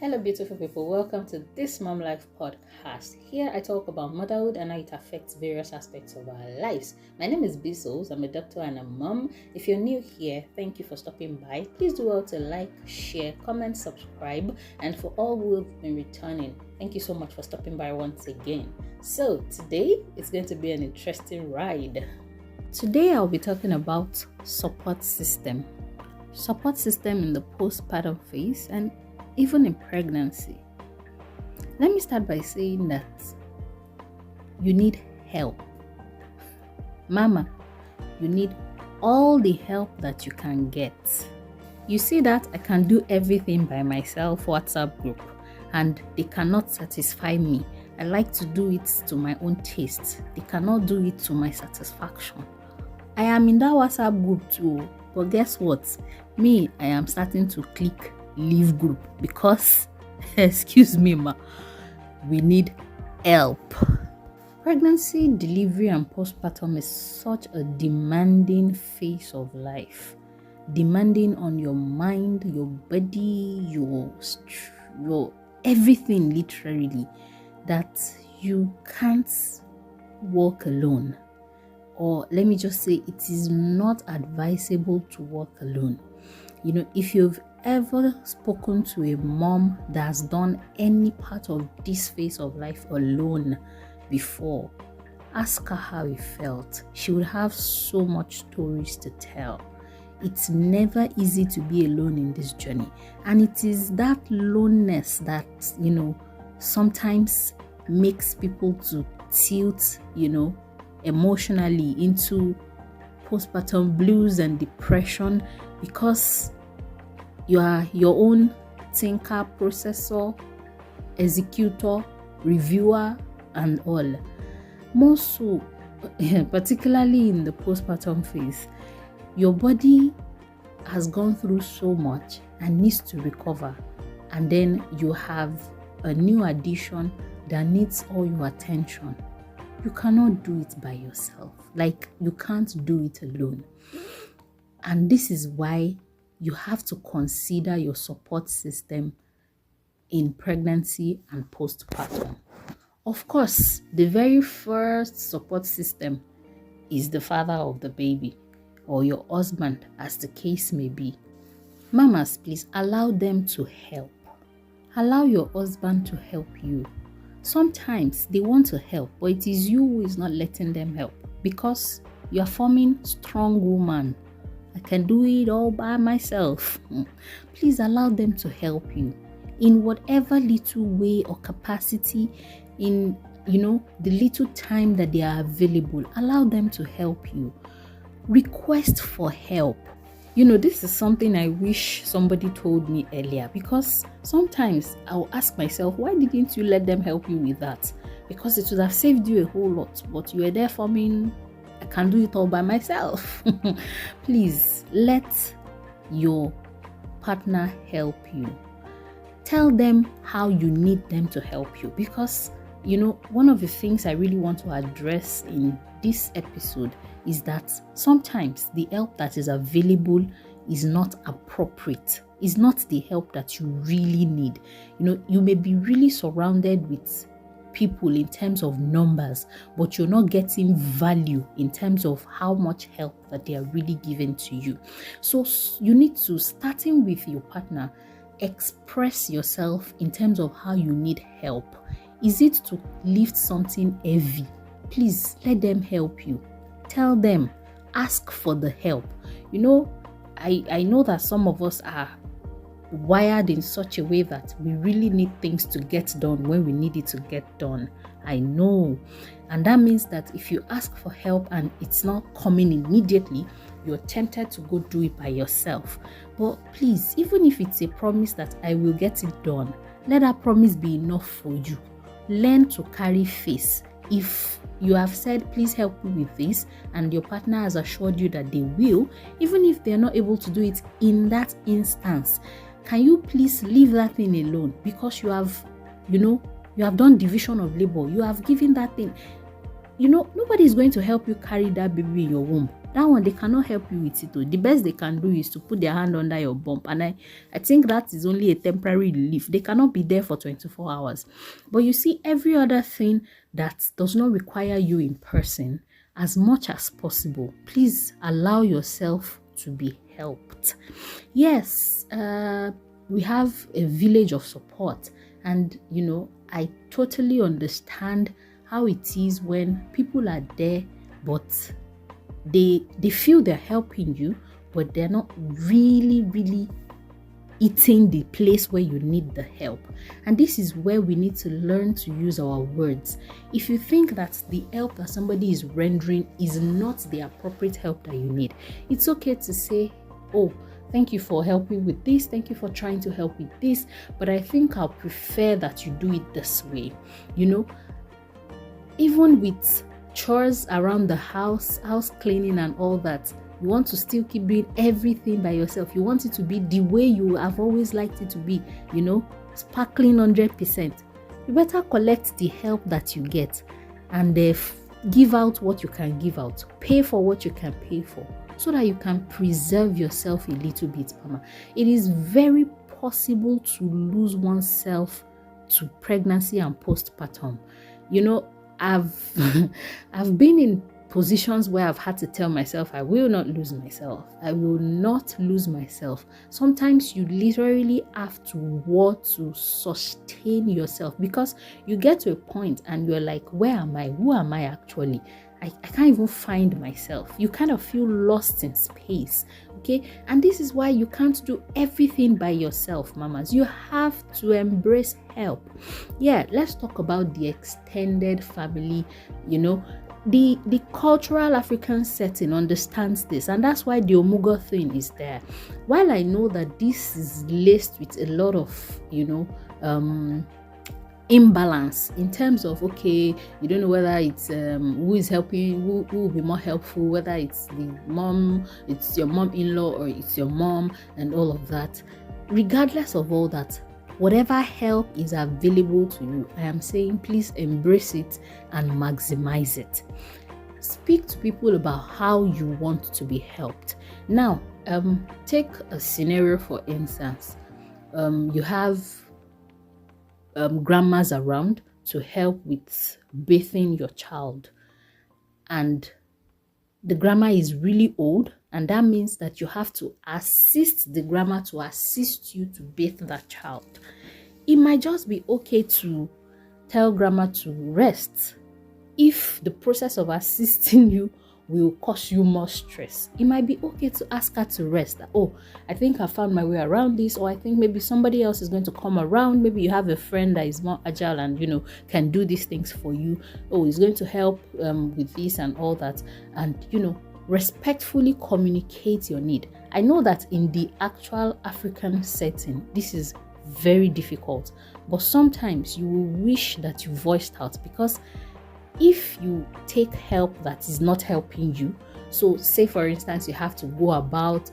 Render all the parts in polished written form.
Hello, beautiful people. Welcome to this Mom Life podcast. Here I talk about motherhood and how it affects various aspects of our lives. My name is Bisos. I'm a doctor and a mom. If you're new here, thank you for stopping by. Please do well to like, share, comment, subscribe, and for all who have been returning, thank you so much for stopping by once again. So today it's going to be an interesting ride. Today I'll be talking about support system. Support system in the postpartum phase and even in pregnancy. Let me start by saying that you need help. Mama, you need all the help that you can get. You see that I can do everything by myself, WhatsApp group, and they cannot satisfy me. I like to do it to my own taste. They cannot do it to my satisfaction. I am in that WhatsApp group too, but guess what? Me, I am starting to click leave group because excuse me we need help. Pregnancy, delivery and postpartum is such a demanding phase of life, demanding on your mind, your body, your everything, literally, that you can't walk alone. Or let me just say, it is not advisable to walk alone. If you've ever spoken to a mom that has done any part of this phase of life alone before, ask her how it felt. She would have so much stories to tell. It's never easy to be alone in this journey, and it is that loneliness that sometimes makes people to tilt emotionally into postpartum blues and depression, because you are your own thinker, processor, executor, reviewer, and all. More so, particularly in the postpartum phase, your body has gone through so much and needs to recover. And then you have a new addition that needs all your attention. You cannot do it by yourself. You can't do it alone. And this is why you have to consider your support system in pregnancy and postpartum. Of course, the very first support system is the father of the baby or your husband, as the case may be. Mamas, please allow them to help. Allow your husband to help you. Sometimes they want to help, but it is you who is not letting them help, because you are forming strong woman. I can do it all by myself. Please allow them to help you in whatever little way or capacity, in the little time that they are available. Allow them to help you. Request for help. This is something I wish somebody told me earlier, because sometimes I'll ask myself, why didn't you let them help you with that? Because it would have saved you a whole lot, but you were there forming, I can do it all by myself. Please let your partner help you. Tell them how you need them to help you, because one of the things I really want to address in this episode is that sometimes the help that is available is not appropriate. Is not the help that you really need. You may be really surrounded with people in terms of numbers, but you're not getting value in terms of how much help that they are really giving to you. So you need to, starting with your partner, express yourself in terms of how you need help. Is it to lift something heavy? Please let them help you. Tell them, ask for the help. I know that some of us are wired in such a way that we really need things to get done when we need it to get done. I know. And that means that if you ask for help and it's not coming immediately, you're tempted to go do it by yourself. But please, even if it's a promise that I will get it done, let that promise be enough for you. Learn to carry face. If you have said, please help me with this, and your partner has assured you that they will, even if they're not able to do it in that instance, can you please leave that thing alone? Because you have done division of labor. You have given that thing. Nobody is going to help you carry that baby in your womb. that one they cannot help you with it. The best they can do is to put their hand under your bump, and I think that is only a temporary relief. They cannot be there for 24 hours. But you see, every other thing that does not require you in person, as much as possible, please allow yourself to be helped. Yes, we have a village of support, and I totally understand how it is when people are there, but they feel they're helping you, but they're not really eating the place where you need the help. And this is where we need to learn to use our words. If you think that the help that somebody is rendering is not the appropriate help that you need, it's okay to say, oh, thank you for helping with this, thank you for trying to help with this, but I think I'll prefer that you do it this way. Even with chores around the house cleaning and all that, you want to still keep doing everything by yourself. You want it to be the way you have always liked it to be, sparkling 100%. You better collect the help that you get and give out what you can give out. Pay for what you can pay for, so that you can preserve yourself a little bit, Mama. It is very possible to lose oneself to pregnancy and postpartum. I've been in positions where I've had to tell myself, I will not lose myself. I will not lose myself. Sometimes you literally have to work to sustain yourself, because you get to a point and you're like, where am I? Who am I actually? I can't even find myself. You kind of feel lost in space, okay? And this is why you can't do everything by yourself, mamas. You have to embrace help. Yeah, let's talk about the extended family. The cultural African setting understands this, and that's why the Omugo thing is there. While I know that this is laced with a lot of, imbalance in terms of, okay, you don't know whether it's who is helping, who will be more helpful, whether it's it's your mom-in-law or it's your mom and all of that. Regardless of all that, whatever help is available to you, I am saying please embrace it and maximize it. Speak to people about how you want to be helped. Now, take a scenario, for instance. You have grandmas around to help with bathing your child, and the grandma is really old, and that means that you have to assist the grandma to assist you to bathe that child. It might just be okay to tell grandma to rest if the process of assisting you will cause you more stress. It might be okay to ask her to rest. Oh, I think I found my way around this, or I think maybe somebody else is going to come around. Maybe you have a friend that is more agile and can do these things for you. Oh, he's going to help with this and all that. And respectfully communicate your need. I know that in the actual African setting, this is very difficult, but sometimes you will wish that you voiced out, because if you take help that is not helping you, so say for instance you have to go about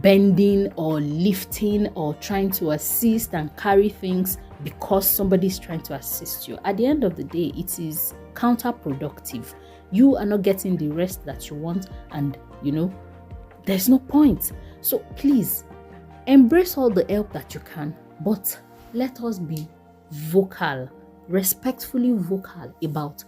bending or lifting or trying to assist and carry things because somebody is trying to assist you, at the end of the day it is counterproductive. You are not getting the rest that you want, and there's no point. So please embrace all the help that you can, but let us be vocal, respectfully vocal about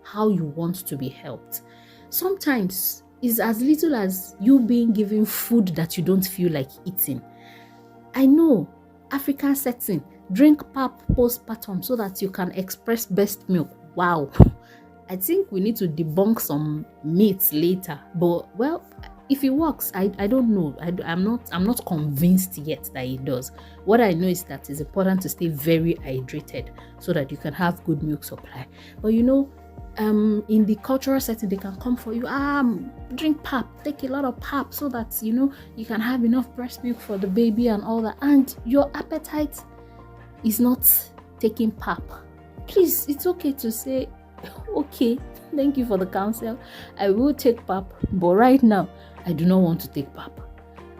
how you want to be helped. Sometimes it's as little as you being given food that you don't feel like eating. I know, African setting, drink pap postpartum so that you can express breast milk. Wow. I think we need to debunk some myths later, but well, if it works, I don't know. I'm not convinced yet that it does. What I know is that it's important to stay very hydrated so that you can have good milk supply. But in the cultural setting, they can come for you. Drink pap, take a lot of pap so that you can have enough breast milk for the baby and all that. And your appetite is not taking pap. Please, it's okay to say, okay, thank you for the counsel. I will take pap, but right now I do not want to take pap.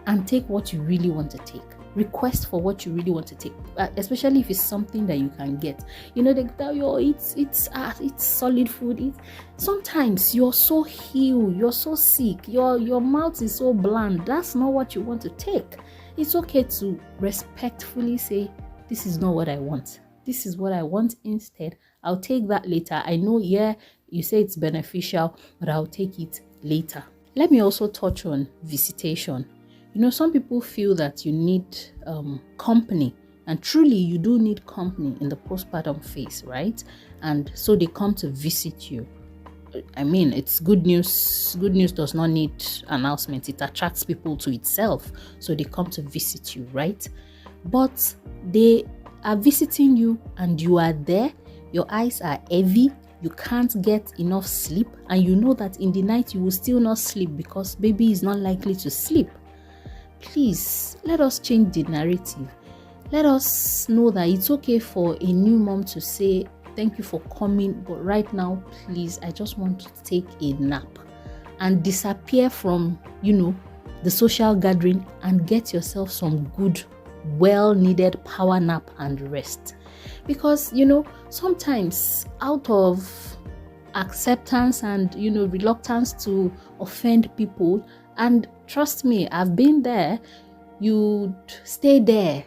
And take what you really want to take. request for what you really want to take, especially if it's something that you can get. They tell you, oh, it's solid food. Sometimes you're so ill, you're so sick, your mouth is so bland. That's not what you want to take. It's okay to respectfully say, this is not what I want. This is what I want instead. I'll take that later. I know, yeah, you say it's beneficial, but I'll take it later. Let me also touch on visitation. Some people feel that you need company, and truly you do need company in the postpartum phase, right? And so they come to visit you. I mean, it's good news. Good news does not need announcement. It attracts people to itself. So they come to visit you, right? But they are visiting you and you are there. Your eyes are heavy. You can't get enough sleep. And you know that in the night you will still not sleep because baby is not likely to sleep. Please, let us change the narrative. Let us know that it's okay for a new mom to say, thank you for coming, but right now, please, I just want to take a nap, and disappear from, the social gathering and get yourself some good, well-needed power nap and rest. Because, sometimes out of acceptance and, reluctance to offend people, and trust me, I've been there, you'd stay there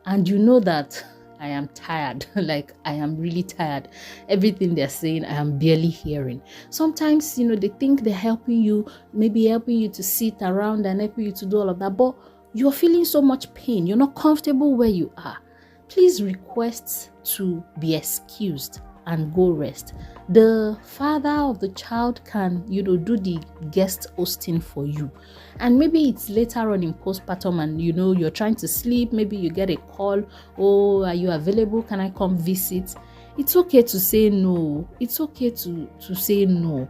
and you know that I am tired. Like, I am really tired. Everything they're saying, I am barely hearing. Sometimes, they think they're helping you, maybe helping you to sit around and helping you to do all of that, but you're feeling so much pain. You're not comfortable where you are. Please request to be excused and go rest. The father of the child can, do the guest hosting for you. And maybe it's later on in postpartum and, you're trying to sleep. Maybe you get a call. Oh, are you available? Can I come visit? It's okay to say no. It's okay to say no.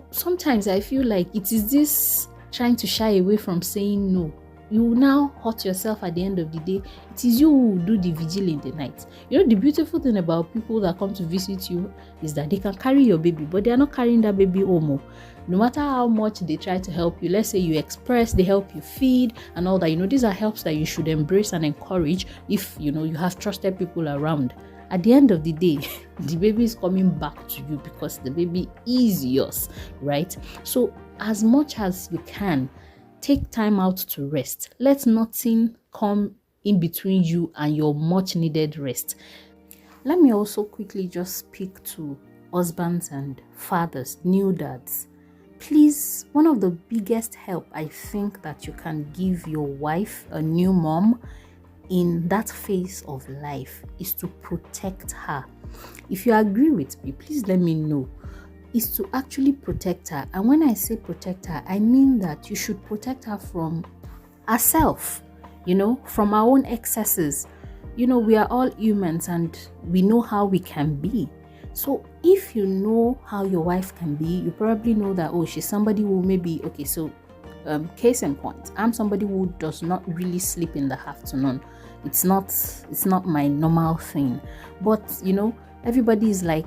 Sometimes I feel like it is this trying to shy away from saying no. You now hurt yourself at the end of the day. It is you who do the vigil in the night. The beautiful thing about people that come to visit you is that they can carry your baby, but they are not carrying that baby home. No matter how much they try to help you, let's say you express, they help you feed and all that. These are helps that you should embrace and encourage if, you have trusted people around. At the end of the day, the baby is coming back to you because the baby is yours, right? So as much as you can, take time out to rest. Let nothing come in between you and your much needed rest. Let me also quickly just speak to husbands and fathers, new dads. Please, one of the biggest help I think that you can give your wife, a new mom, in that phase of life is to protect her. If you agree with me, please let me know. Is to actually protect her. And when I say protect her, I mean that you should protect her from herself, from our own excesses. We are all humans and we know how we can be. So if you know how your wife can be, you probably know that, oh, she's somebody who maybe, okay, so case in point, I'm somebody who does not really sleep in the afternoon. It's not my normal thing. But, everybody is like,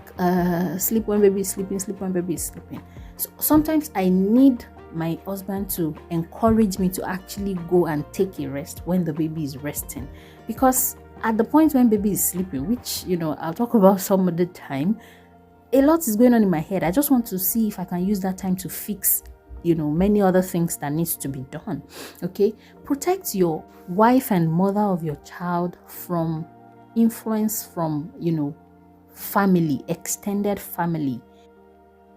sleep when baby is sleeping, sleep when baby is sleeping. So sometimes I need my husband to encourage me to actually go and take a rest when the baby is resting. Because at the point when baby is sleeping, which, I'll talk about some other time, a lot is going on in my head. I just want to see if I can use that time to fix, many other things that needs to be done. Okay? Protect your wife and mother of your child from influence from, family, extended family.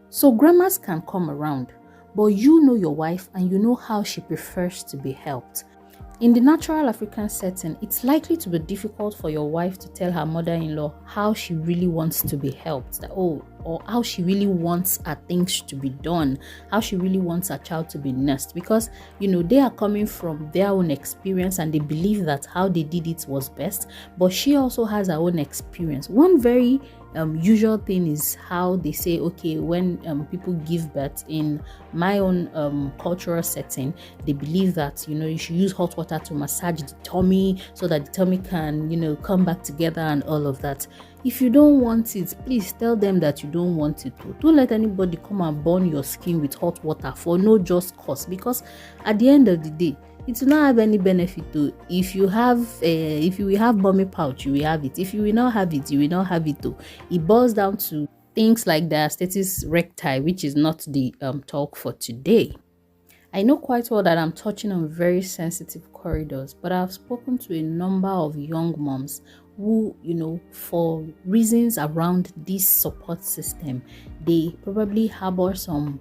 So grandmas can come around, but you know your wife and you know how she prefers to be helped. In the natural African setting, it's likely to be difficult for your wife to tell her mother-in-law how she really wants to be helped, or how she really wants her things to be done, how she really wants her child to be nursed, because they are coming from their own experience and they believe that how they did it was best, but she also has her own experience. One very usual thing is how they say, okay, when people give birth in my own cultural setting, they believe that you should use hot water to massage the tummy so that the tummy can come back together and all of that. If you don't want it, please tell them that you don't want it. Don't let anybody come and burn your skin with hot water for no just cause, because at the end of the day, it will not have any benefit though. If you will have mommy pouch, you will have it. If you will not have it, you will not have it though. It boils down to things like diastasis recti, which is not the talk for today. I know quite well that I'm touching on very sensitive corridors, but I've spoken to a number of young moms who, for reasons around this support system, they probably harbor some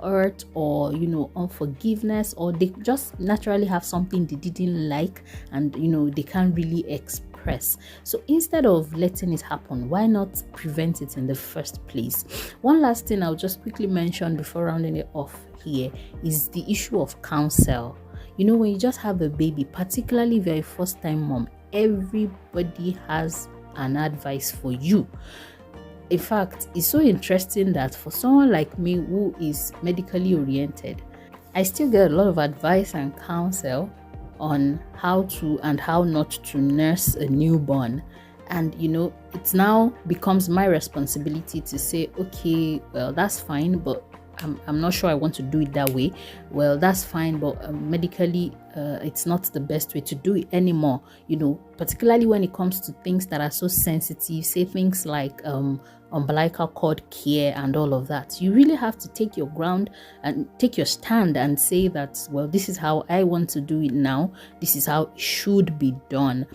hurt or unforgiveness, or they just naturally have something they didn't like and they can't really express. So instead of letting it happen, why not prevent it in the first place? One last thing I'll just quickly mention before rounding it off here is the issue of counsel. When you just have a baby, particularly if you're a first-time mom, everybody has an advice for you. In fact, it's so interesting that for someone like me who is medically oriented, I still get a lot of advice and counsel on how to and how not to nurse a newborn. And it now becomes my responsibility to say, okay, well, that's fine, but I'm not sure I want to do it that way. Well, that's fine, but medically, it's not the best way to do it anymore. Particularly when it comes to things that are so sensitive, say things like umbilical cord care and all of that. You really have to take your ground and take your stand and say that, well, this is how I want to do it now. This is how it should be done.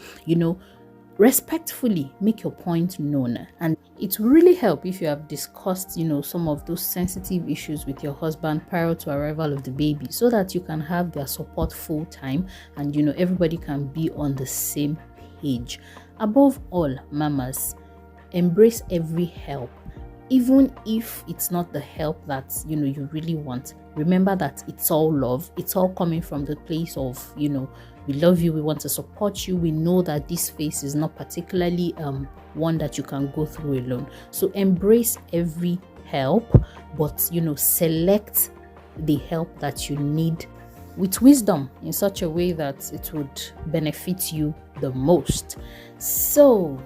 Respectfully make your point known, and it will really help if you have discussed some of those sensitive issues with your husband prior to arrival of the baby, so that you can have their support full time and everybody can be on the same page. Above all, mamas, embrace every help, even if it's not the help that you really want. Remember that it's all love. It's all coming from the place of we love you, we want to support you, we know that this phase is not particularly one that you can go through alone. So embrace every help, but select the help that you need with wisdom in such a way that it would benefit you the most. So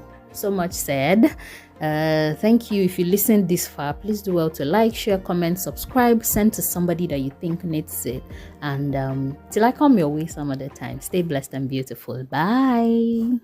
much said. Thank you. If you listened this far, please do well to like, share, comment, subscribe, send to somebody that you think needs it. And till I come your way some other time, stay blessed and beautiful. Bye.